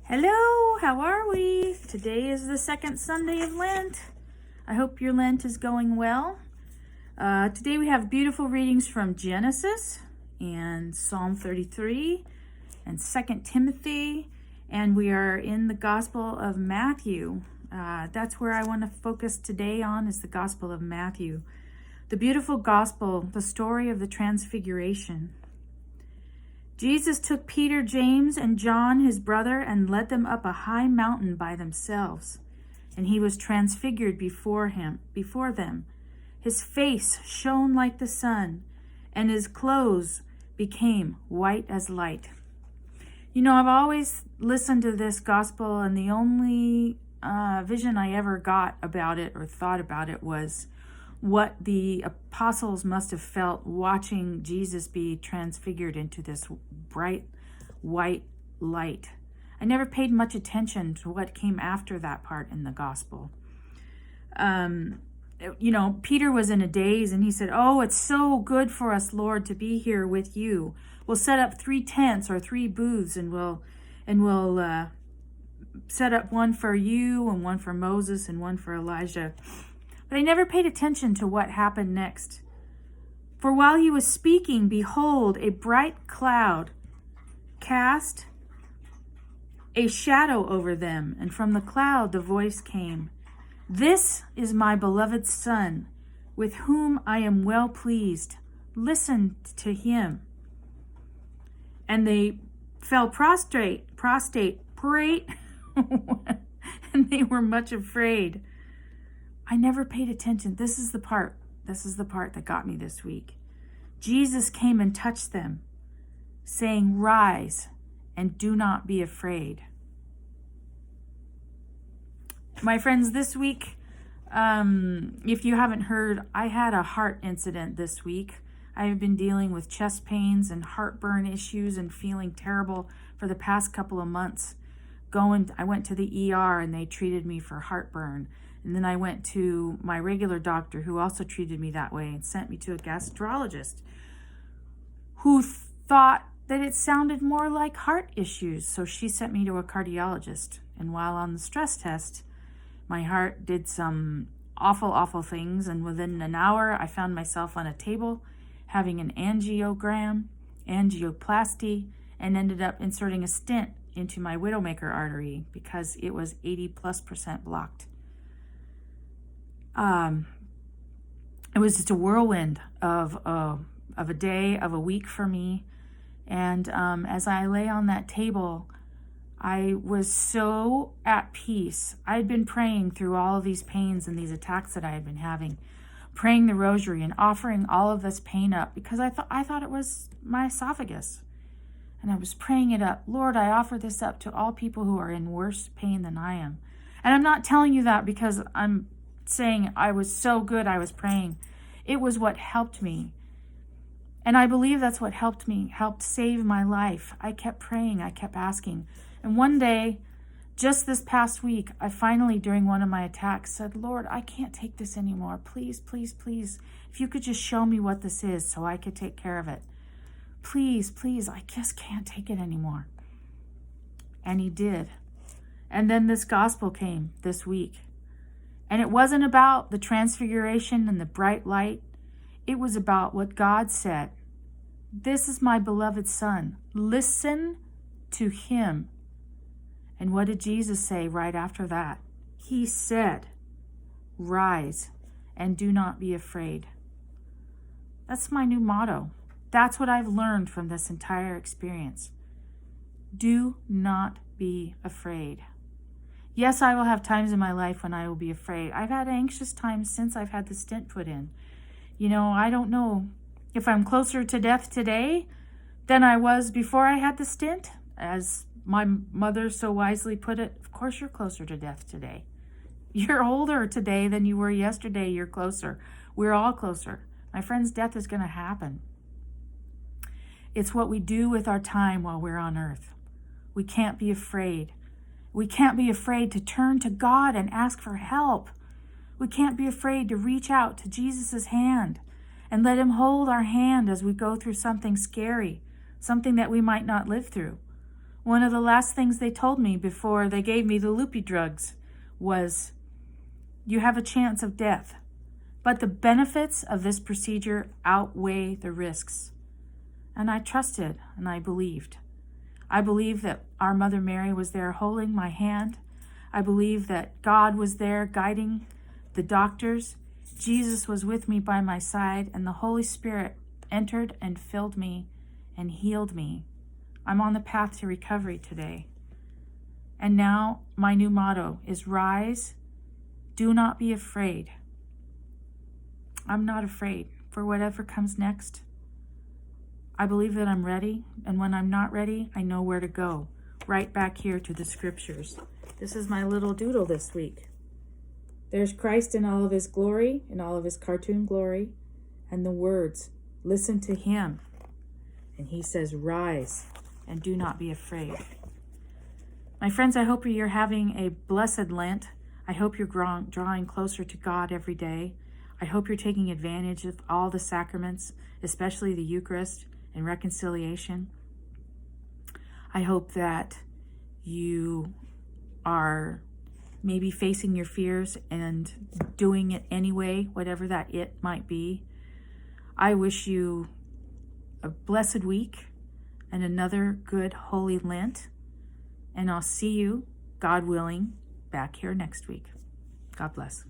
Hello, how are we? Today is the second Sunday of Lent. I hope your Lent is going well. Today we have beautiful readings from Genesis and Psalm 33 and 2 Timothy, and we are in the Gospel of Matthew. That's where I want to focus today on, is the Gospel of Matthew. The beautiful Gospel, the story of the Transfiguration. Jesus took Peter, James, and John, his brother, and led them up a high mountain by themselves. And he was transfigured before them. His face shone like the sun, and his clothes became white as light. You know, I've always listened to this gospel, and the only vision I ever got about it or thought about it was what the apostles must have felt watching Jesus be transfigured into this bright white light. I never paid much attention to what came after that part in the gospel. Peter was in a daze, and he said, "Oh, it's so good for us, Lord, to be here with you. We'll set up 3 tents or 3 booths, and we'll set up one for you and one for Moses and one for Elijah." But I never paid attention to what happened next. For while he was speaking, behold, a bright cloud cast a shadow over them, and from the cloud the voice came, "This is my beloved Son, with whom I am well pleased. Listen to him." And they fell prostrate, and they were much afraid. I never paid attention. This is the part that got me this week. Jesus came and touched them, saying, "Rise and do not be afraid." My friends, this week, if you haven't heard, I had a heart incident this week. I have been dealing with chest pains and heartburn issues and feeling terrible for the past couple of months. I went to the ER and they treated me for heartburn. And then I went to my regular doctor, who also treated me that way, and sent me to a gastrologist who thought that it sounded more like heart issues. So she sent me to a cardiologist. And while on the stress test, my heart did some awful things. And within an hour, I found myself on a table having an angioplasty, and ended up inserting a stent into my widowmaker artery because it was 80+% blocked. It was just a whirlwind of a day, of a week for me. And as I lay on that table, I was so at peace. I had been praying through all of these pains and these attacks that I had been having, praying the rosary and offering all of this pain up because I thought it was my esophagus. And I was praying it up. Lord, I offer this up to all people who are in worse pain than I am. And I'm not telling you that because I'm saying I was so good I was praying. It was what helped me. And I believe that's what helped save my life. I kept praying, I kept asking. And one day, just this past week, I finally, during one of my attacks, said, "Lord, I can't take this anymore. Please, please, please. If you could just show me what this is so I could take care of it. Please, please, I just can't take it anymore." And he did. And then this gospel came this week. And it wasn't about the transfiguration and the bright light. It was about what God said. "This is my beloved Son. Listen to him." And what did Jesus say right after that? He said, "Rise and do not be afraid." That's my new motto. That's what I've learned from this entire experience. Do not be afraid. Yes, I will have times in my life when I will be afraid. I've had anxious times since I've had the stent put in. You know, I don't know if I'm closer to death today than I was before I had the stent. As my mother so wisely put it, of course you're closer to death today. You're older today than you were yesterday. You're closer. We're all closer. My friends, death is going to happen. It's what we do with our time while we're on earth. We can't be afraid. We can't be afraid to turn to God and ask for help. We can't be afraid to reach out to Jesus' hand and let him hold our hand as we go through something scary, something that we might not live through. one of the last things they told me before they gave me the loopy drugs was, you have a chance of death, but the benefits of this procedure outweigh the risks. And I trusted and I believed. I believe that our Mother Mary was there holding my hand. I believe that God was there guiding the doctors. Jesus was with me by my side, and the Holy Spirit entered and filled me and healed me. I'm on the path to recovery today. And now my new motto is rise, do not be afraid. I'm not afraid for whatever comes next. I believe that I'm ready, and when I'm not ready, I know where to go. Right back here to the scriptures. This is my little doodle this week. There's Christ in all of his glory, in all of his cartoon glory, and the words, listen to him. And he says, rise and do not be afraid. My friends, I hope you're having a blessed Lent. I hope you're drawing closer to God every day. I hope you're taking advantage of all the sacraments, especially the Eucharist and reconciliation. I hope that you are maybe facing your fears and doing it anyway, whatever that it might be. I wish you a blessed week and another good holy Lent. And I'll see you, God willing, back here next week. God bless.